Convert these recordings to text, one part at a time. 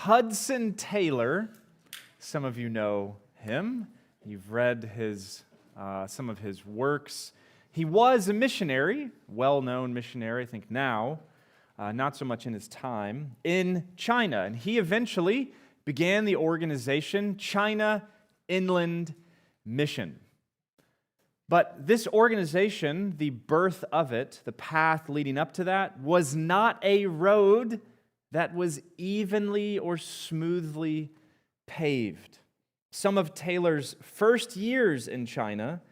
Hudson Taylor. Some of you know him. You've read some of his works. He was a missionary, well-known missionary, I think now, not so much in his time, in China. And he eventually began the organization China Inland Mission. But this organization, the birth of it, the path leading up to that, was not a road that was evenly or smoothly paved. Some of Taylor's first years in China,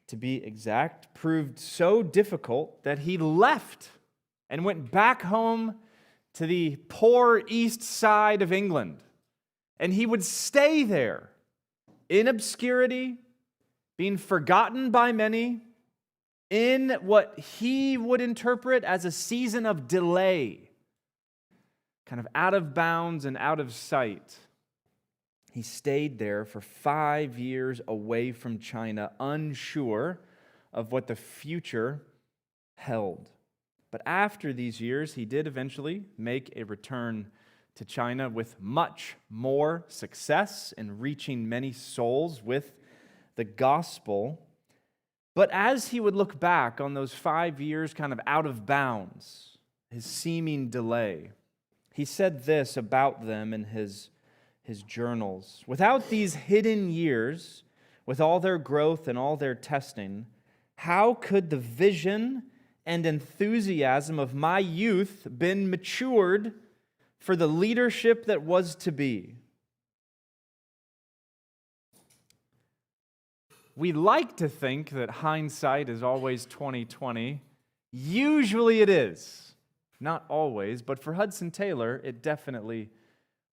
to be exact, proved so difficult that he left and went back home to the poor east side of England. And he would stay there in obscurity, being forgotten by many, in what he would interpret as a season of delay, kind of out of bounds and out of sight. He stayed there for 5 years away from China, unsure of what the future held. But after these years, he did eventually make a return to China with much more success in reaching many souls with the gospel. But as he would look back on those 5 years kind of out of bounds, his seeming delay, he said this about them in his journals. Without these hidden years, with all their growth and all their testing, how could the vision and enthusiasm of my youth been matured for the leadership that was to be? We like to think that hindsight is always 20/20. Usually it is. Not always, but for Hudson Taylor, it definitely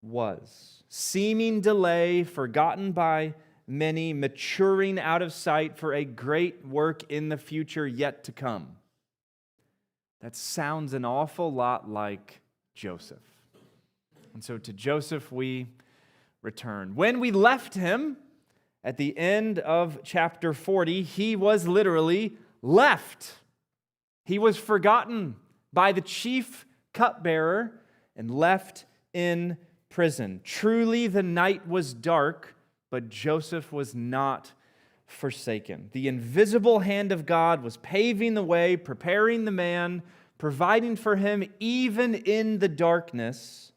was. Seeming delay, forgotten by many, maturing out of sight for a great work in the future yet to come. That sounds an awful lot like Joseph. And so to Joseph we return. When we left him, at the end of chapter 40, he was literally left. He was forgotten by the chief cupbearer and left in prison. Truly, the night was dark, but Joseph was not forsaken. The invisible hand of God was paving the way, preparing the man, providing for him even in the darkness.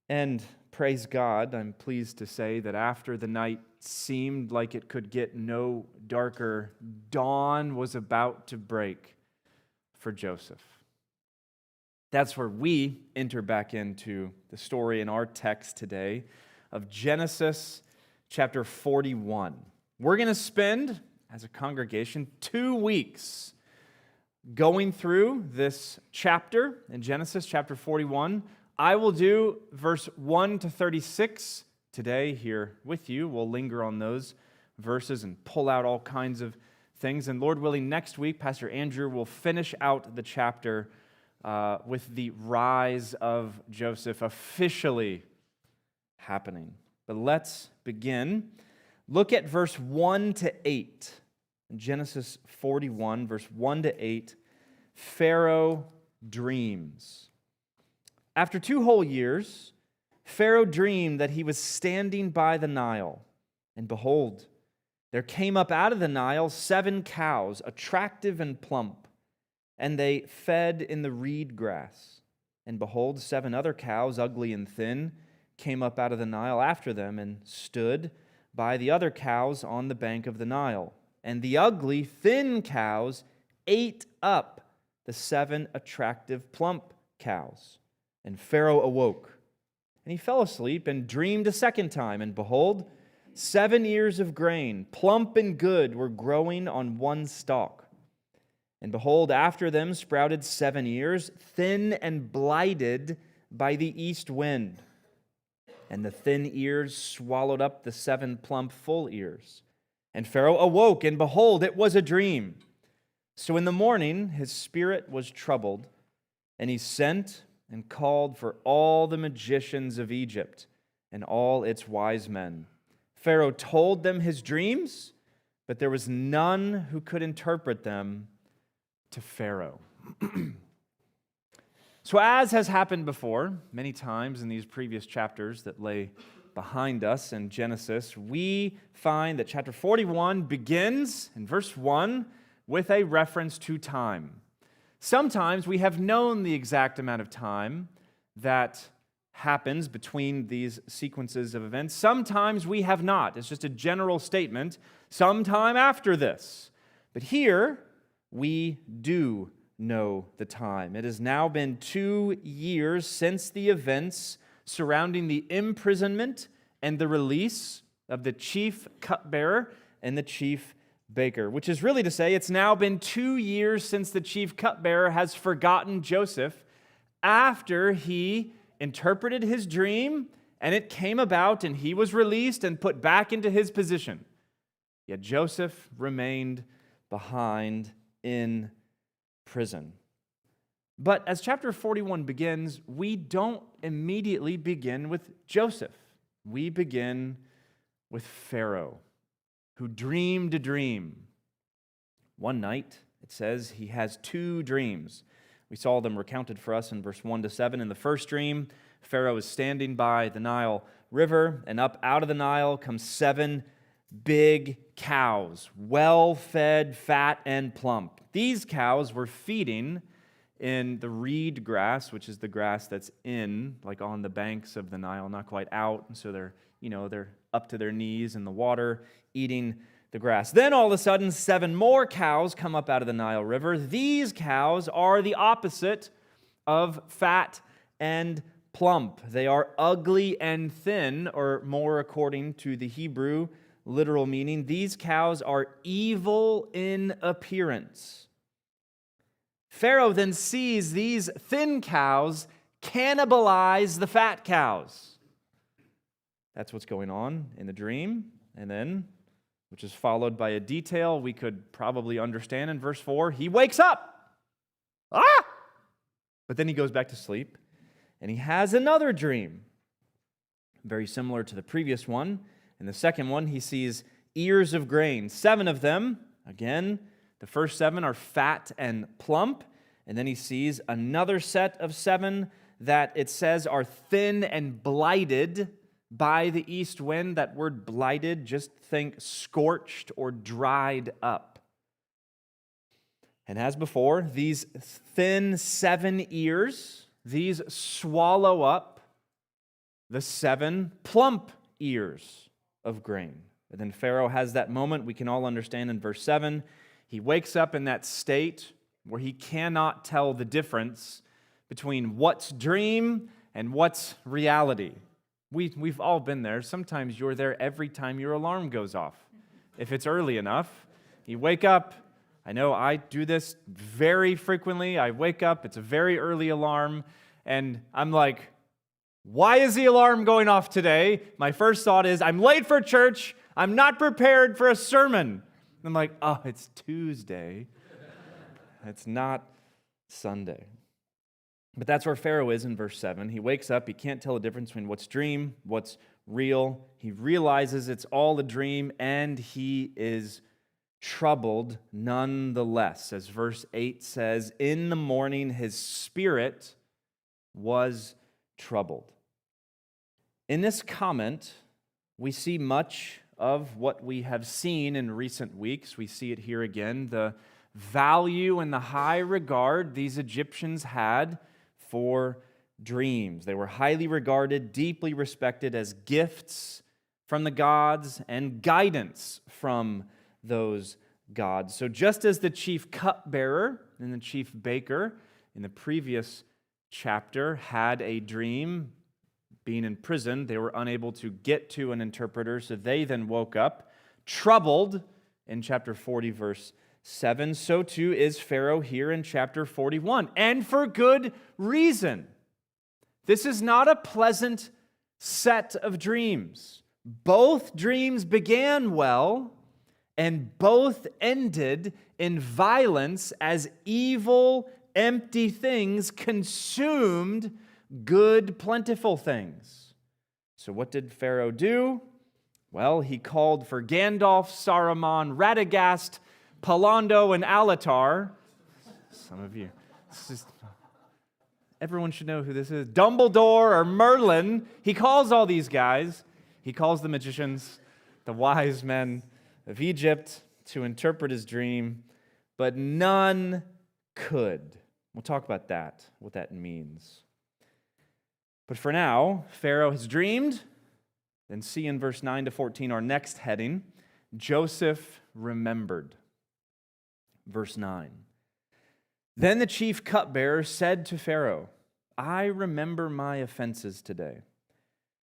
And praise God, I'm pleased to say that after the night seemed like it could get no darker, dawn was about to break for Joseph. That's where we enter back into the story in our text today of Genesis chapter 41. We're going to spend, as a congregation, 2 weeks going through this chapter in Genesis chapter 41. I will do verse 1 to 36 today here with you. We'll linger on those verses and pull out all kinds of things. And Lord willing, next week, Pastor Andrew will finish out the chapter with the rise of Joseph officially happening. But let's begin. Look at verse 1 to 8. Genesis 41, verse 1 to 8. Pharaoh dreams. After 2 whole years, Pharaoh dreamed that he was standing by the Nile, and behold, there came up out of the Nile 7 cows, attractive and plump, and they fed in the reed grass. And behold, 7 other cows, ugly and thin, came up out of the Nile after them and stood by the other cows on the bank of the Nile. And the ugly, thin cows ate up the 7 attractive, plump cows. And Pharaoh awoke, and he fell asleep and dreamed a second time. And behold, 7 ears of grain, plump and good, were growing on one stalk. And behold, after them sprouted 7 ears, thin and blighted by the east wind. And the thin ears swallowed up the 7 plump full ears. And Pharaoh awoke, and behold, it was a dream. So in the morning his spirit was troubled, and he sent and called for all the magicians of Egypt and all its wise men. Pharaoh told them his dreams, but there was none who could interpret them to Pharaoh. So as has happened before, many times in these previous chapters that lay behind us in Genesis, we find that chapter 41 begins in verse 1 with a reference to time. Sometimes we have known the exact amount of time that happens between these sequences of events. Sometimes we have not. It's just a general statement, sometime after this. But here, we do know the time. It has now been 2 years since the events surrounding the imprisonment and the release of the chief cupbearer and the chief baker, which is really to say it's now been 2 years since the chief cupbearer has forgotten Joseph after he interpreted his dream and it came about and he was released and put back into his position. Yet Joseph remained behind in prison. But as chapter 41 begins, we don't immediately begin with Joseph. We begin with Pharaoh, who dreamed a dream. One night, it says, he has 2 dreams. We saw them recounted for us in verse 1 to 7. In the first dream, Pharaoh is standing by the Nile River, and up out of the Nile come 7 big cows, well-fed, fat, and plump. These cows were feeding in the reed grass, which is the grass that's on the banks of the Nile, not quite out, and so they're up to their knees in the water, eating the grass. Then all of a sudden, 7 more cows come up out of the Nile River. These cows are the opposite of fat and plump. They are ugly and thin, or more according to the Hebrew literal meaning. These cows are evil in appearance. Pharaoh then sees these thin cows cannibalize the fat cows. That's what's going on in the dream, and then, which is followed by a detail we could probably understand in verse 4, he wakes up. But then he goes back to sleep, and he has another dream, very similar to the previous one. In the second one, he sees ears of grain, 7 of them. Again, the first 7 are fat and plump. And then he sees another set of 7 that it says are thin and blighted by the east wind. That word blighted, just think scorched or dried up. And as before, these thin 7 ears, these swallow up the 7 plump ears of grain. And then Pharaoh has that moment we can all understand in verse 7. He wakes up in that state where he cannot tell the difference between what's dream and what's reality. We've all been there. Sometimes you're there every time your alarm goes off. If it's early enough, you wake up. I know I do this very frequently. I wake up, it's a very early alarm, and I'm like, why is the alarm going off today? My first thought is, I'm late for church. I'm not prepared for a sermon. I'm like, oh, it's Tuesday. It's not Sunday. But that's where Pharaoh is in verse 7. He wakes up. He can't tell the difference between what's dream, what's real. He realizes it's all a dream, and he is troubled nonetheless. As verse 8 says, in the morning his spirit was troubled. In this comment, we see much of what we have seen in recent weeks. We see it here again, the value and the high regard these Egyptians had for dreams. They were highly regarded, deeply respected as gifts from the gods and guidance from those gods. So just as the chief cupbearer and the chief baker in the previous chapter had a dream, being in prison, they were unable to get to an interpreter, so they then woke up, troubled in chapter 40, verse 7. So too is Pharaoh here in chapter 41, and for good reason. This is not a pleasant set of dreams. Both dreams began well, and both ended in violence as evil, empty things consumed good, plentiful things. So what did Pharaoh do? Well, he called for Gandalf, Saruman, Radagast, Palando, and Alatar. Some of you. Everyone should know who this is. Dumbledore or Merlin. He calls all these guys. He calls the magicians, the wise men of Egypt, to interpret his dream, but none could. We'll talk about that, what that means. But for now, Pharaoh has dreamed. Then see in verse 9 to 14, our next heading, Joseph remembered. Verse 9. Then the chief cupbearer said to Pharaoh, I remember my offenses today.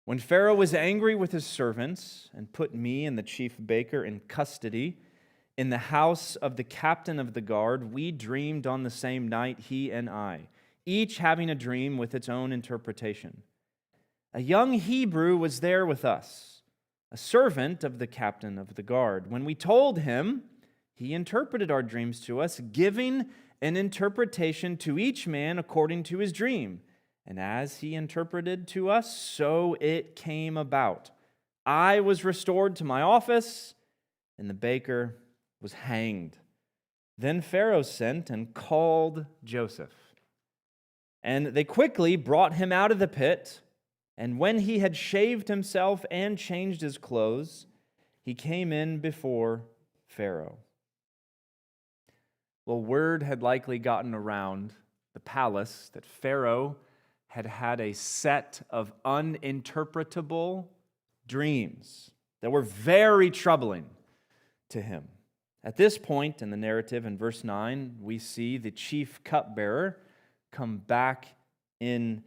When Pharaoh was angry with his servants and put me and the chief baker in custody in the house of the captain of the guard, we dreamed on the same night, he and I, each having a dream with its own interpretation. A young Hebrew was there with us, a servant of the captain of the guard. When we told him, he interpreted our dreams to us, giving an interpretation to each man according to his dream. And as he interpreted to us, so it came about. I was restored to my office, and the baker was hanged. Then Pharaoh sent and called Joseph. And they quickly brought him out of the pit. And when he had shaved himself and changed his clothes, he came in before Pharaoh. Well, word had likely gotten around the palace that Pharaoh had had a set of uninterpretable dreams that were very troubling to him. At this point in the narrative, in verse 9, we see the chief cupbearer come back into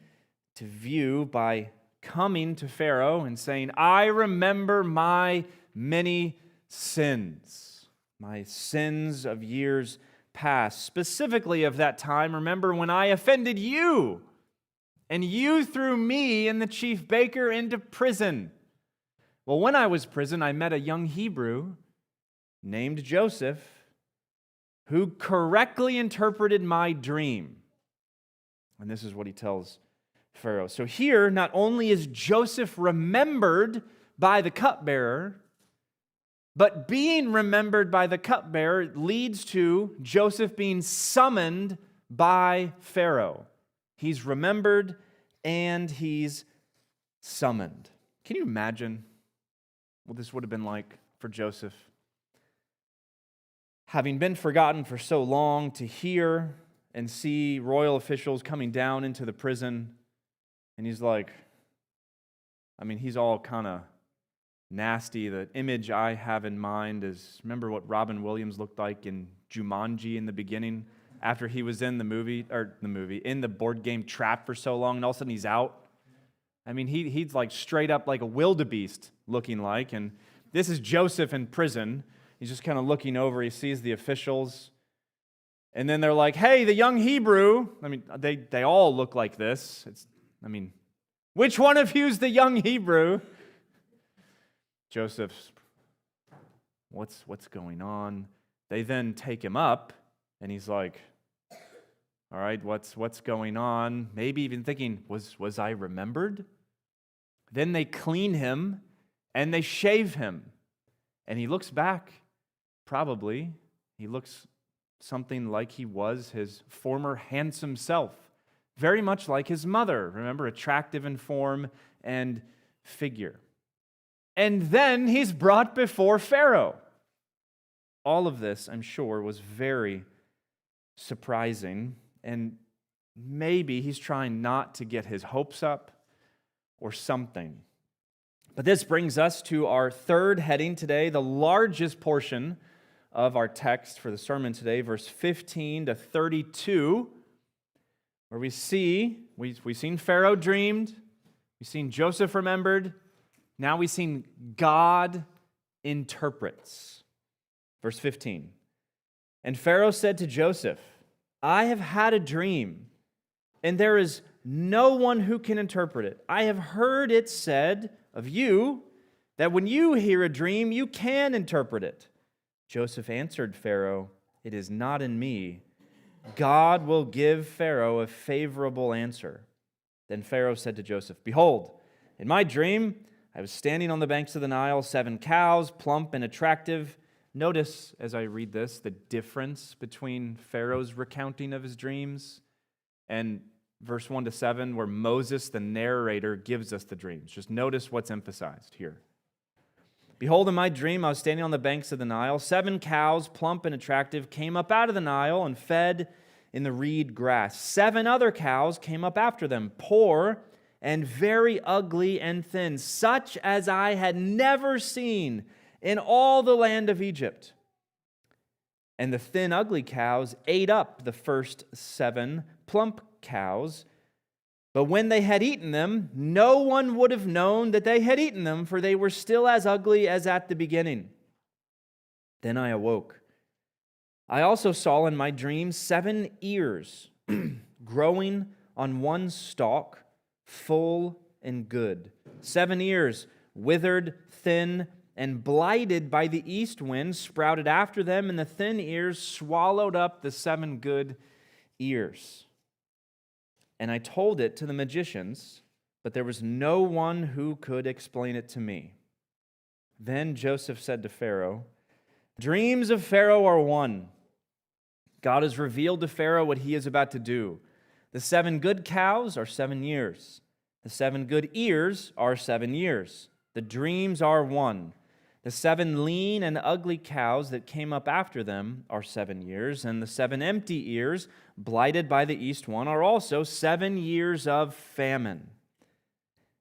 view by coming to Pharaoh and saying, I remember my many sins, my sins of years past, specifically of that time. Remember when I offended you, and you threw me and the chief baker into prison. Well, when I was in prison, I met a young Hebrew named Joseph who correctly interpreted my dream. And this is what he tells Pharaoh. So here, not only is Joseph remembered by the cupbearer, but being remembered by the cupbearer leads to Joseph being summoned by Pharaoh. He's remembered and he's summoned. Can you imagine what this would have been like for Joseph? Having been forgotten for so long, to hear and see royal officials coming down into the prison, and he's like, he's all kind of nasty. The image I have in mind is, remember what Robin Williams looked like in Jumanji in the beginning? After he was in in the board game Trapped for so long, and all of a sudden he's out. He's like straight up like a wildebeest looking like, and this is Joseph in prison. He's just kind of looking over, he sees the officials, and then they're like, hey, the young Hebrew. They all look like this. Which one of you's the young Hebrew? Joseph's, what's going on? They then take him up, and he's like, all right, what's going on? Maybe even thinking, was I remembered? Then they clean him and they shave him. And he looks back, probably. He looks something like he was his former handsome self. Very much like his mother. Remember, attractive in form and figure. And then he's brought before Pharaoh. All of this, I'm sure, was very surprising, and maybe he's trying not to get his hopes up or something. But this brings us to our third heading today, the largest portion of our text for the sermon today, verse 15 to 32, where we've seen Pharaoh dreamed, we've seen Joseph remembered, now we've seen God interprets. Verse 15, and Pharaoh said to Joseph, I have had a dream, and there is no one who can interpret it. I have heard it said of you that when you hear a dream, you can interpret it. Joseph answered Pharaoh, it is not in me. God will give Pharaoh a favorable answer. Then Pharaoh said to Joseph, behold, in my dream, I was standing on the banks of the Nile, 7 cows, plump and attractive. Notice, as I read this, the difference between Pharaoh's recounting of his dreams and verse 1 to 7, where Moses, the narrator, gives us the dreams. Just notice what's emphasized here. Behold, in my dream, I was standing on the banks of the Nile. 7 cows, plump and attractive, came up out of the Nile and fed in the reed grass. 7 other cows came up after them, poor and very ugly and thin, such as I had never seen in all the land of Egypt. And the thin, ugly cows ate up the first 7 plump cows. But when they had eaten them, no one would have known that they had eaten them, for they were still as ugly as at the beginning. Then I awoke. I also saw in my dream 7 ears growing on one stalk, full and good. 7 ears, withered, thin, and blighted by the east wind, sprouted after them, and the thin ears swallowed up the 7 good ears. And I told it to the magicians, but there was no one who could explain it to me. Then Joseph said to Pharaoh, "Dreams of Pharaoh are one. God has revealed to Pharaoh what he is about to do. The 7 good cows are 7 years. The 7 good ears are 7 years. The dreams are one. The 7 lean and ugly cows that came up after them are 7 years, and the 7 empty ears, blighted by the east one, are also 7 years of famine.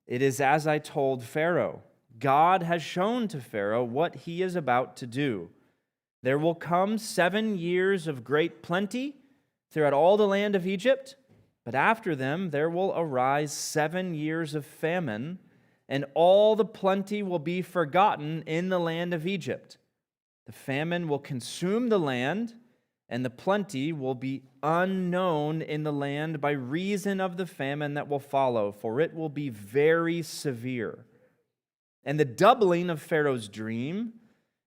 It is as I told Pharaoh. God has shown to Pharaoh what he is about to do. There will come 7 years of great plenty throughout all the land of Egypt, but after them there will arise 7 years of famine, and all the plenty will be forgotten in the land of Egypt. The famine will consume the land, and the plenty will be unknown in the land by reason of the famine that will follow, for it will be very severe. And the doubling of Pharaoh's dream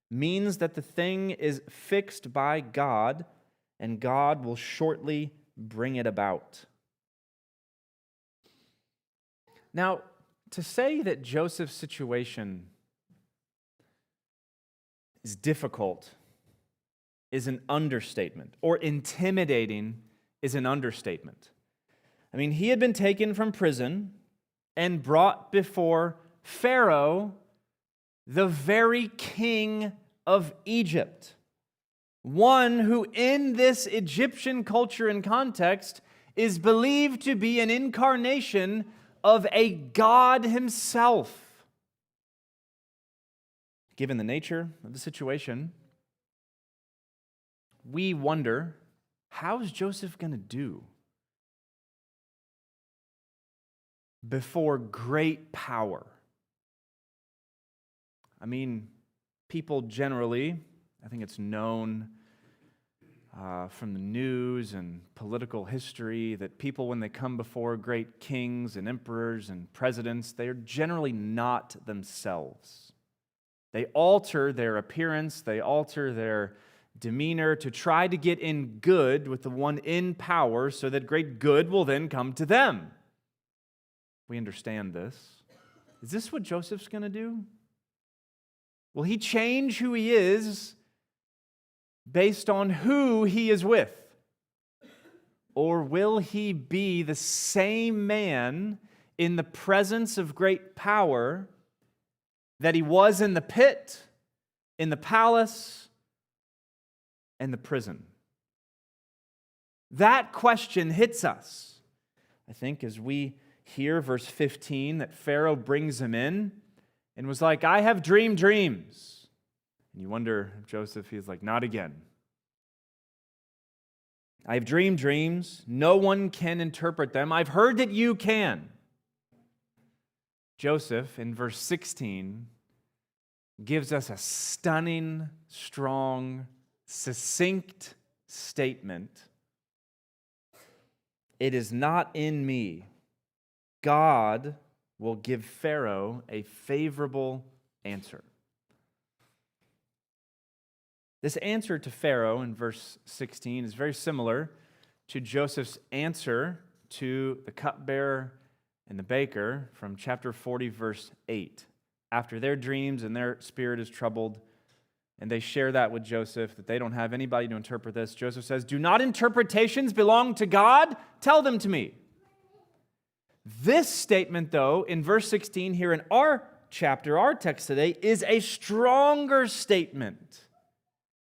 means that the thing is fixed by God, and God will shortly bring it about." Now, to say that Joseph's situation is difficult is an understatement, or intimidating is an understatement. I mean, he had been taken from prison and brought before Pharaoh, the very king of Egypt, one who in this Egyptian culture and context is believed to be an incarnation of a God himself. Given the nature of the situation, we wonder, how is Joseph going to do before great power? I mean, people generally, I think it's known from the news and political history that people, when they come before great kings and emperors and presidents, they are generally not themselves. They alter their appearance, they alter their demeanor to try to get in good with the one in power so that great good will then come to them. We understand this. Is this what Joseph's going to do? Will he change who he is based on who he is with? Or will he be the same man in the presence of great power that he was in the pit, in the palace, and the prison? That question hits us, I think, as we hear verse 15, that Pharaoh brings him in and was like, "I have dreamed dreams." And you wonder if Joseph, he's like, "Not again. I have dreamed dreams. No one can interpret them. I've heard that you can." Joseph, in verse 16, gives us a stunning, strong, succinct statement. "It is not in me. God will give Pharaoh a favorable answer." This answer to Pharaoh in verse 16 is very similar to Joseph's answer to the cupbearer and the baker from chapter 40, verse 8. After their dreams and their spirit is troubled, and they share that with Joseph, that they don't have anybody to interpret this, Joseph says, "Do not interpretations belong to God? Tell them to me." This statement, though, in verse 16 here in our chapter, our text today, is a stronger statement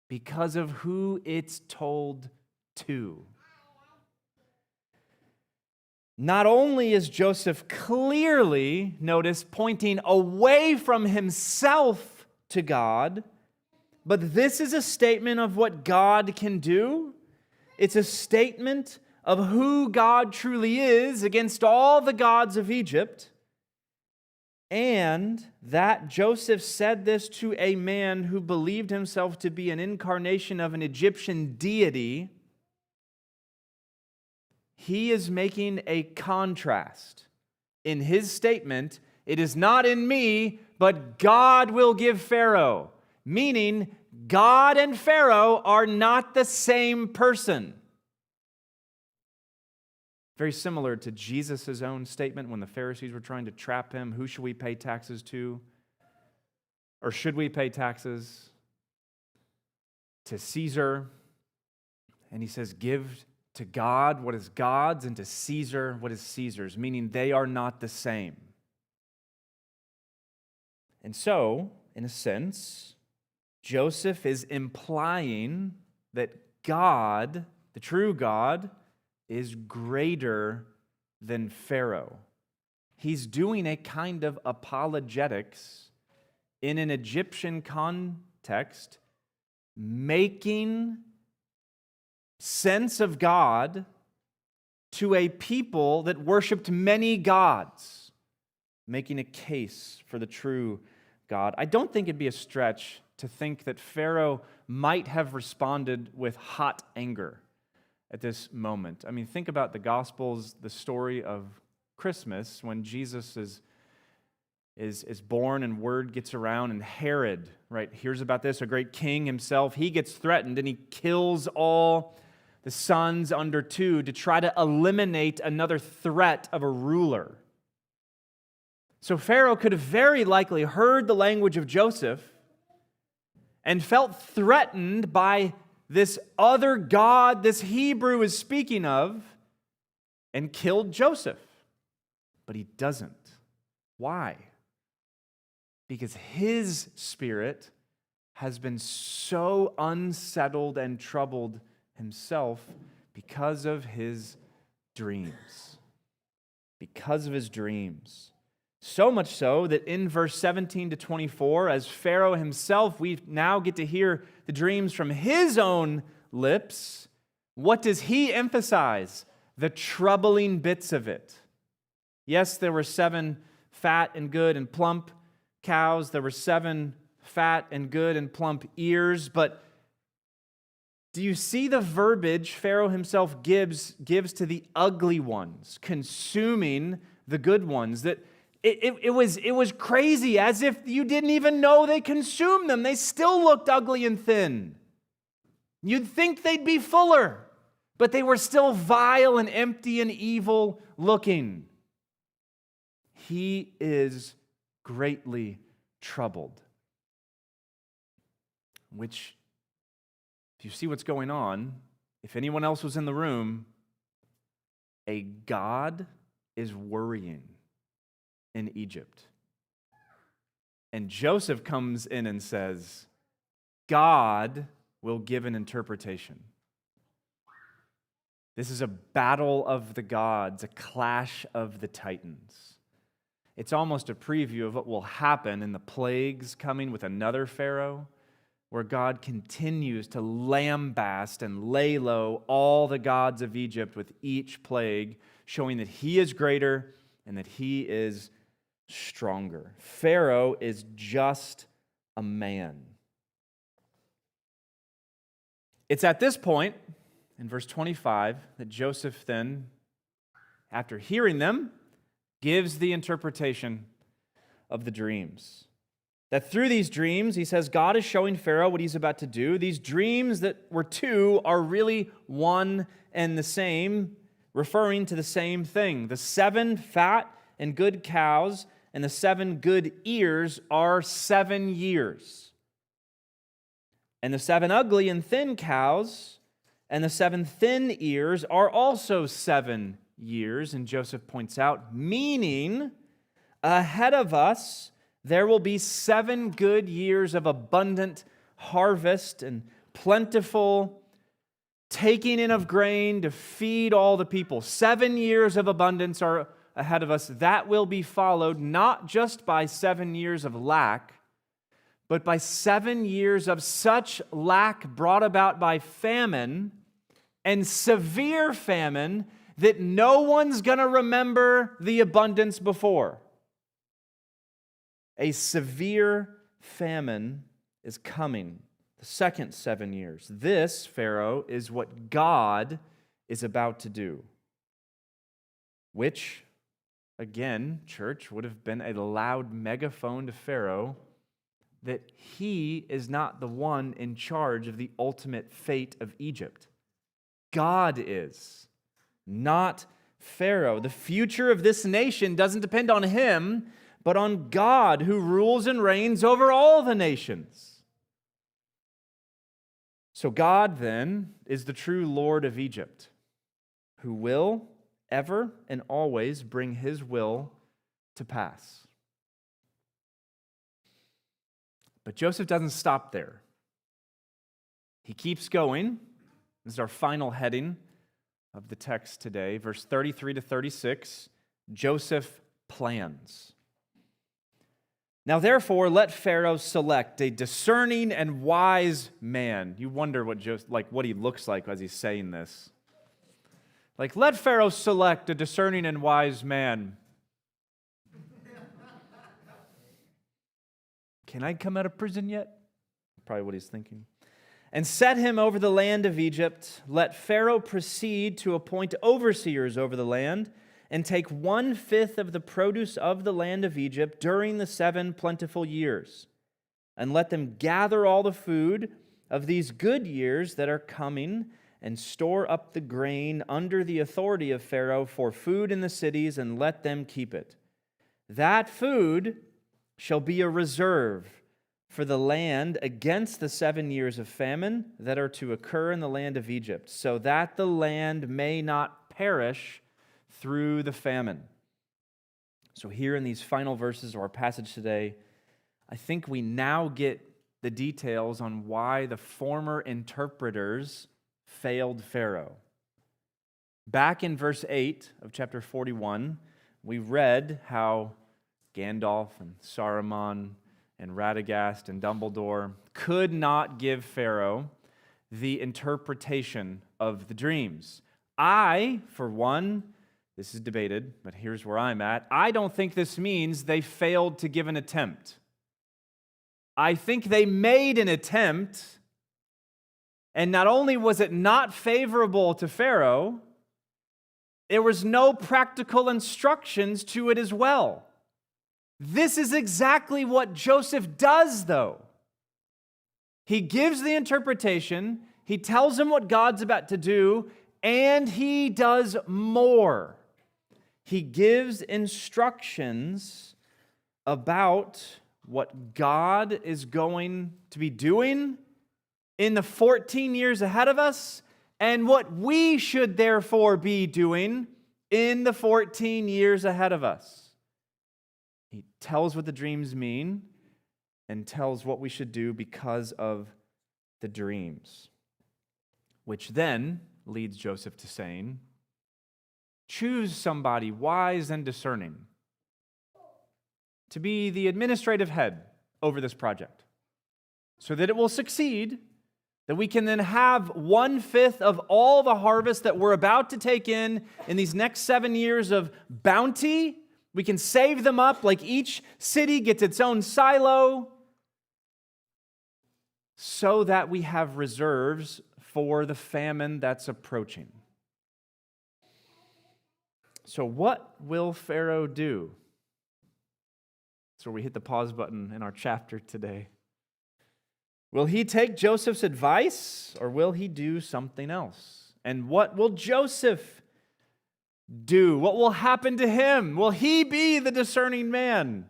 because of who it's told to. Not only is Joseph clearly, notice, pointing away from himself to God, but this is a statement of what God can do. It's a statement of who God truly is against all the gods of Egypt. And that Joseph said this to a man who believed himself to be an incarnation of an Egyptian deity. He is making a contrast. In his statement, it is not in me, but God will give Pharaoh. Meaning, God and Pharaoh are not the same person. Very similar to Jesus' own statement when the Pharisees were trying to trap him. Who should we pay taxes to? Or should we pay taxes to Caesar? And he says, give to God what is God's, and to Caesar what is Caesar's, meaning they are not the same. And so, in a sense, Joseph is implying that God, the true God, is greater than Pharaoh. He's doing a kind of apologetics in an Egyptian context, making sense of God to a people that worshiped many gods, making a case for the true God. I don't think it'd be a stretch to think that Pharaoh might have responded with hot anger at this moment. I mean, think about the Gospels, the story of Christmas, when Jesus is born and word gets around, and Herod, right, hears about this, a great king himself. He gets threatened and he kills all the sons under 2 to try to eliminate another threat of a ruler. So Pharaoh could have very likely heard the language of Joseph and felt threatened by this other God this Hebrew is speaking of, and killed Joseph. But he doesn't. Why? Because his spirit has been so unsettled and troubled himself because of his dreams. Because of his dreams. So much so that in verse 17 to 24, as Pharaoh himself, we now get to hear the dreams from his own lips. What does he emphasize? The troubling bits of it. Yes, there were 7 fat and good and plump cows. There were 7 fat and good and plump ears. But do you see the verbiage Pharaoh himself gives to the ugly ones, consuming the good ones? That it was crazy, as if you didn't even know they consumed them. They still looked ugly and thin. You'd think they'd be fuller, but they were still vile and empty and evil looking. He is greatly troubled. Which, if you see what's going on, if anyone else was in the room, a God is worrying in Egypt. And Joseph comes in and says, God will give an interpretation. This is a battle of the gods, a clash of the titans. It's almost a preview of what will happen in the plagues coming with another Pharaoh, where God continues to lambaste and lay low all the gods of Egypt with each plague, showing that he is greater and that he is stronger. Pharaoh is just a man. It's at this point, in verse 25, that Joseph then, after hearing them, gives the interpretation of the dreams. That through these dreams, he says, God is showing Pharaoh what he's about to do. These dreams that were 2 are really one and the same, referring to the same thing. The 7 fat and good cows and the 7 good ears are 7 years. And the 7 ugly and thin cows and the 7 thin ears are also 7 years, and Joseph points out, meaning ahead of us there will be 7 good years of abundant harvest and plentiful taking in of grain to feed all the people. 7 years of abundance are ahead of us. That will be followed not just by 7 years of lack, but by 7 years of such lack brought about by famine and severe famine that no one's going to remember the abundance before. A severe famine is coming. The second 7 years. This, Pharaoh, is what God is about to do. Which, again, church, would have been a loud megaphone to Pharaoh that he is not the one in charge of the ultimate fate of Egypt. God is, not Pharaoh. The future of this nation doesn't depend on him, but on God, who rules and reigns over all the nations. So God, then, is the true Lord of Egypt, who will ever and always bring his will to pass. But Joseph doesn't stop there. He keeps going. This is our final heading of the text today. Verse 33 to 36, Joseph plans. Now, therefore, let Pharaoh select a discerning and wise man. You wonder what he looks like as he's saying this. Let Pharaoh select a discerning and wise man. Can I come out of prison yet? Probably what he's thinking. And set him over the land of Egypt. Let Pharaoh proceed to appoint overseers over the land, and take 1/5 of the produce of the land of Egypt during the 7 plentiful years. And let them gather all the food of these good years that are coming, and store up the grain under the authority of Pharaoh for food in the cities, and let them keep it. That food shall be a reserve for the land against the 7 years of famine that are to occur in the land of Egypt, so that the land may not perish through the famine. So here in these final verses of our passage today, I think we now get the details on why the former interpreters failed Pharaoh. Back in verse 8 of chapter 41, we read how Gandalf and Saruman and Radagast and Dumbledore could not give Pharaoh the interpretation of the dreams. I, for one, this is debated, but here's where I'm at. I don't think this means they failed to give an attempt. I think they made an attempt, and not only was it not favorable to Pharaoh, there was no practical instructions to it as well. This is exactly what Joseph does, though. He gives the interpretation, he tells him what God's about to do, and he does more. He gives instructions about what God is going to be doing in the 14 years ahead of us, and what we should therefore be doing in the 14 years ahead of us. He tells what the dreams mean and tells what we should do because of the dreams, which then leads Joseph to saying, choose somebody wise and discerning to be the administrative head over this project so that it will succeed, that we can then have 1/5 of all the harvest that we're about to take in these next 7 years of bounty. We can save them up like each city gets its own silo so that we have reserves for the famine that's approaching. So what will Pharaoh do? So we hit the pause button in our chapter today. Will he take Joseph's advice, or will he do something else? And what will Joseph do? What will happen to him? Will he be the discerning man?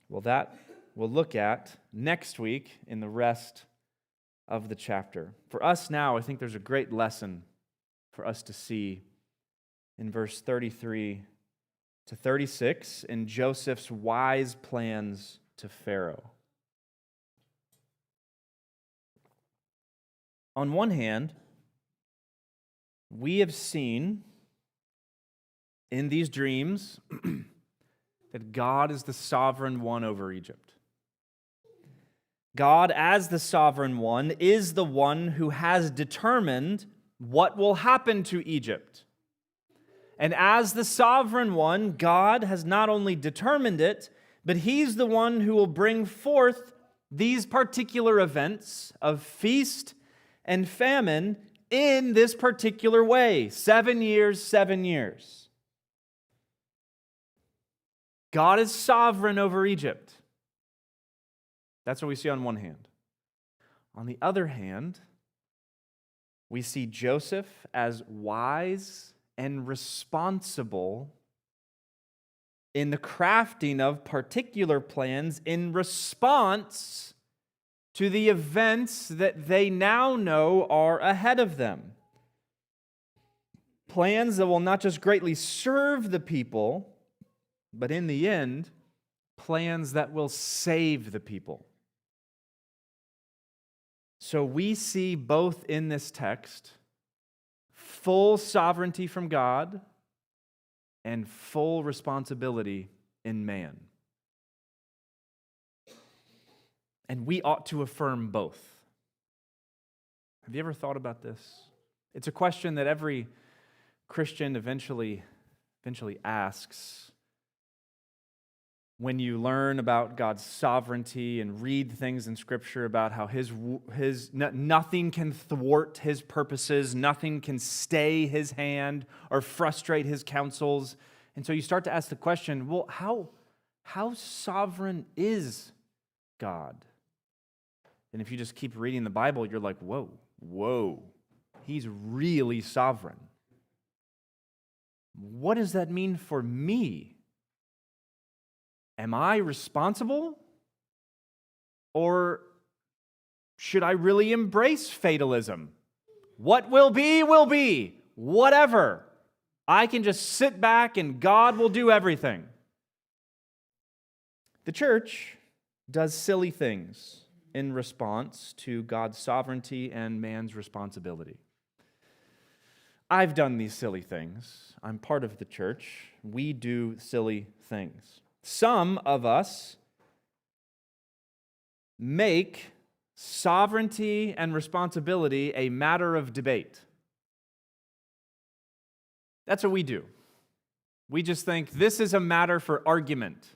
Well, that we'll look at next week in the rest of the chapter. For us now, I think there's a great lesson for us to see in verse 33 to 36 in Joseph's wise plans to Pharaoh. On one hand, we have seen in these dreams that God is the sovereign one over Egypt. God, as the sovereign one, is the one who has determined what will happen to Egypt. And as the sovereign one, God has not only determined it, but He's the one who will bring forth these particular events of feast and famine in this particular way. 7 years, 7 years. God is sovereign over Egypt. That's what we see on one hand. On the other hand, we see Joseph as wise and responsible in the crafting of particular plans in response to the events that they now know are ahead of them. Plans that will not just greatly serve the people, but in the end, plans that will save the people. So we see both in this text full sovereignty from God and full responsibility in man. And we ought to affirm both. Have you ever thought about this? It's a question that every Christian eventually asks. When you learn about God's sovereignty and read things in Scripture about how nothing can thwart His purposes, nothing can stay His hand or frustrate His counsels. And so you start to ask the question, well, how sovereign is God? And if you just keep reading the Bible, you're like, whoa, He's really sovereign. What does that mean for me? Am I responsible? Or should I really embrace fatalism? What will be, will be. Whatever. I can just sit back and God will do everything. The church does silly things in response to God's sovereignty and man's responsibility. I've done these silly things. I'm part of the church. We do silly things. Some of us make sovereignty and responsibility a matter of debate. That's what we do. We just think this is a matter for argument.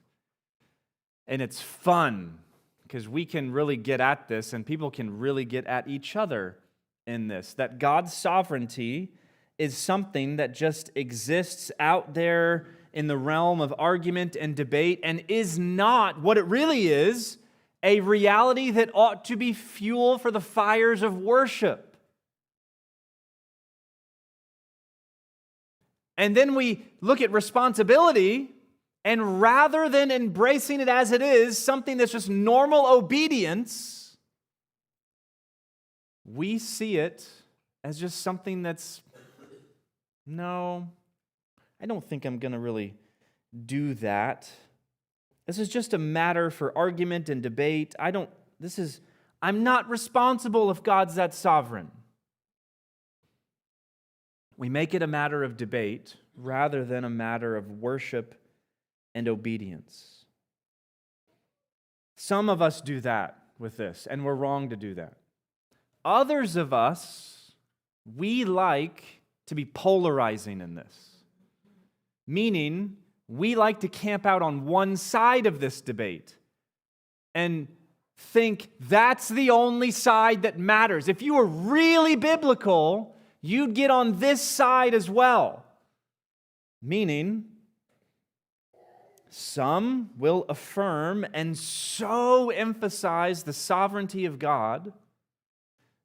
And it's fun because we can really get at this and people can really get at each other in this. That God's sovereignty is something that just exists out there in the realm of argument and debate and is not what it really is, a reality that ought to be fuel for the fires of worship. And then we look at responsibility, and rather than embracing it as it is, something that's just normal obedience, we see it as just something that's, no, I don't think I'm going to really do that. This is just a matter for argument and debate. I'm not responsible if God's that sovereign. We make it a matter of debate rather than a matter of worship and obedience. Some of us do that with this, and we're wrong to do that. Others of us, we like to be polarizing in this. Meaning, we like to camp out on one side of this debate and think that's the only side that matters. If you were really biblical, you'd get on this side as well. Meaning, some will affirm and so emphasize the sovereignty of God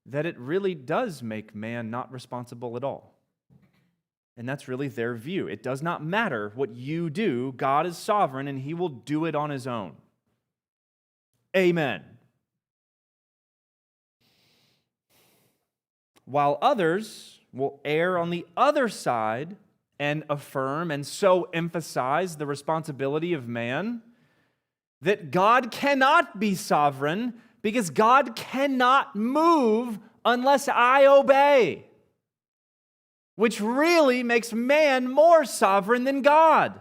that it really does make man not responsible at all. And that's really their view. It does not matter what you do. God is sovereign and He will do it on His own. Amen. While others will err on the other side and affirm and so emphasize the responsibility of man that God cannot be sovereign because God cannot move unless I obey, which really makes man more sovereign than God,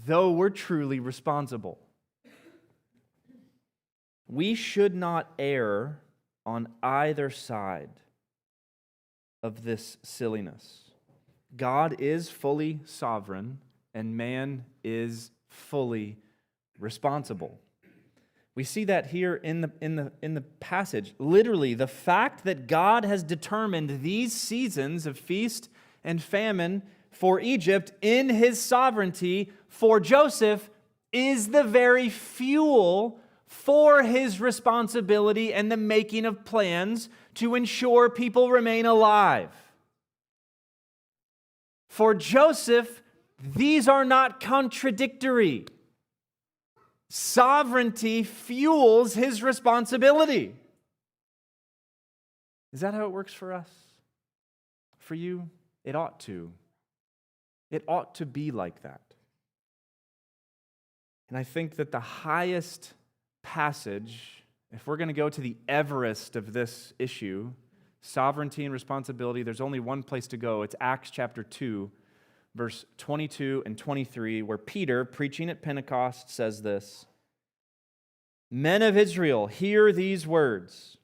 though we're truly responsible. We should not err on either side of this silliness. God is fully sovereign, and man is fully responsible. We see that here in the passage. Literally, the fact that God has determined these seasons of feast and famine for Egypt in his sovereignty for Joseph is the very fuel for his responsibility and the making of plans to ensure people remain alive. For Joseph, these are not contradictory. Sovereignty fuels his responsibility. Is that how it works for us? For you, it ought to. It ought to be like that. And I think that the highest passage, if we're going to go to the Everest of this issue, sovereignty and responsibility, there's only one place to go. It's Acts chapter 2, verse 22 and 23, where Peter, preaching at Pentecost, says this: "Men of Israel, hear these words.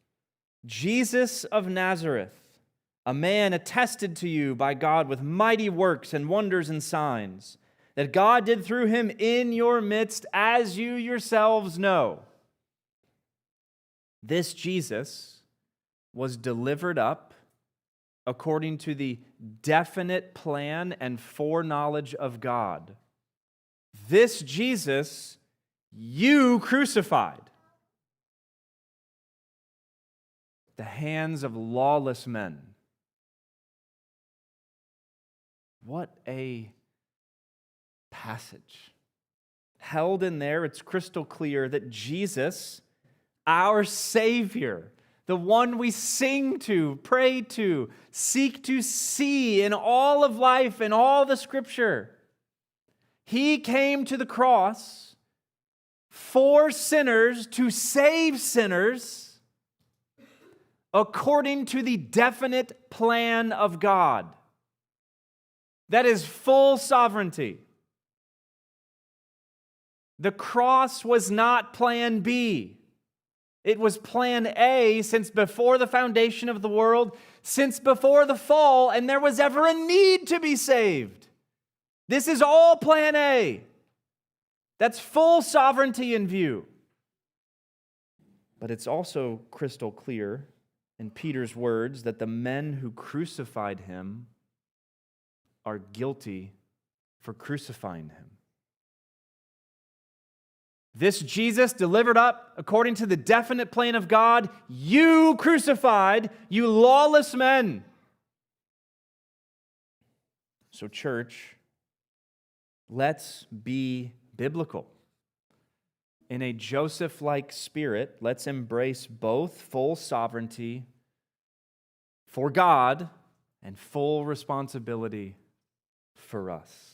Jesus of Nazareth, a man attested to you by God with mighty works and wonders and signs, that God did through him in your midst, as you yourselves know. This Jesus was delivered up according to the definite plan and foreknowledge of God. This Jesus you crucified. The hands of lawless men." What a passage. Held in there, it's crystal clear that Jesus, our Savior, the one we sing to, pray to, seek to see in all of life and all the Scripture, he came to the cross for sinners to save sinners according to the definite plan of God. That is full sovereignty. The cross was not plan B. It was plan A since before the foundation of the world, since before the fall, and there was ever a need to be saved. This is all plan A. That's full sovereignty in view. But it's also crystal clear in Peter's words that the men who crucified him are guilty for crucifying him. This Jesus delivered up according to the definite plan of God, you crucified, you lawless men. So, church, let's be biblical. In a Joseph-like spirit, let's embrace both full sovereignty for God and full responsibility for us.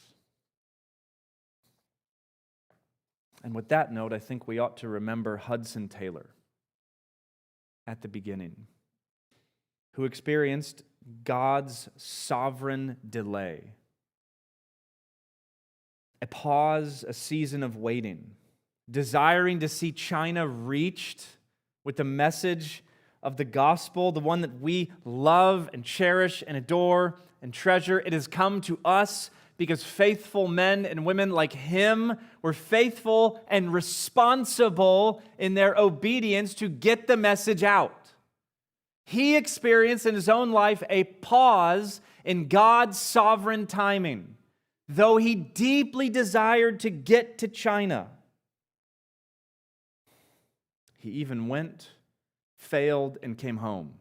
And with that note, I think we ought to remember Hudson Taylor at the beginning, who experienced God's sovereign delay. A pause, a season of waiting, desiring to see China reached with the message of the gospel, the one that we love and cherish and adore and treasure. It has come to us because faithful men and women like him were faithful and responsible in their obedience to get the message out. He experienced in his own life a pause in God's sovereign timing, though he deeply desired to get to China. He even went, failed, and came home,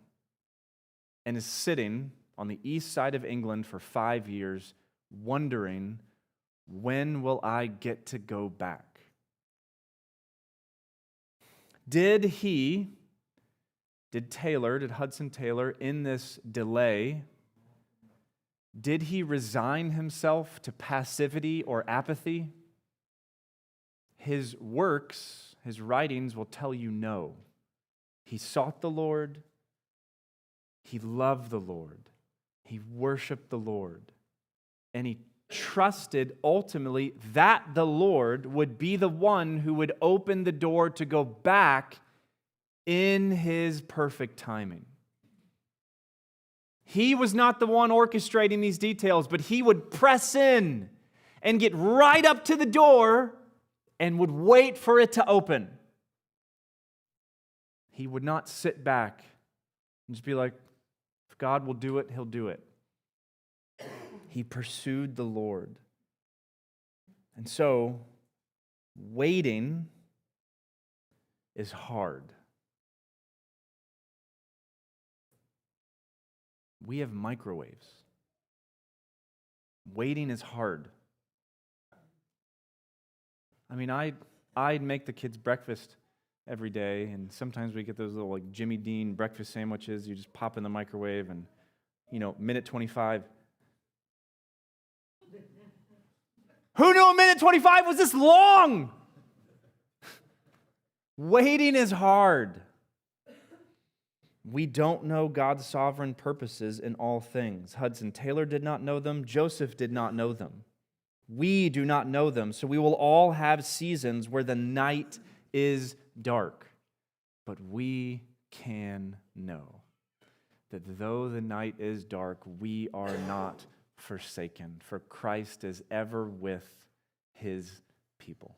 and is sitting on the east side of England for 5 years, wondering, when will I get to go back? Did he Did Hudson Taylor, in this delay, did he resign himself to passivity or apathy? His works, his writings will tell you no. He sought the Lord. He loved the Lord. He worshiped the Lord. And he trusted ultimately that the Lord would be the one who would open the door to go back in his perfect timing. He was not the one orchestrating these details, but he would press in and get right up to the door and would wait for it to open. He would not sit back and just be like, if God will do it, he'll do it. He pursued the Lord. And so, waiting is hard. We have microwaves. Waiting is hard. I mean, I'd make the kids breakfast every day, and sometimes we get those little like Jimmy Dean breakfast sandwiches. You just pop in the microwave, and minute 25. Who knew a minute 25 was this long? Waiting is hard. We don't know God's sovereign purposes in all things. Hudson Taylor did not know them. Joseph did not know them. We do not know them. So we will all have seasons where the night is dark. But we can know that though the night is dark, we are not forsaken, for Christ is ever with his people.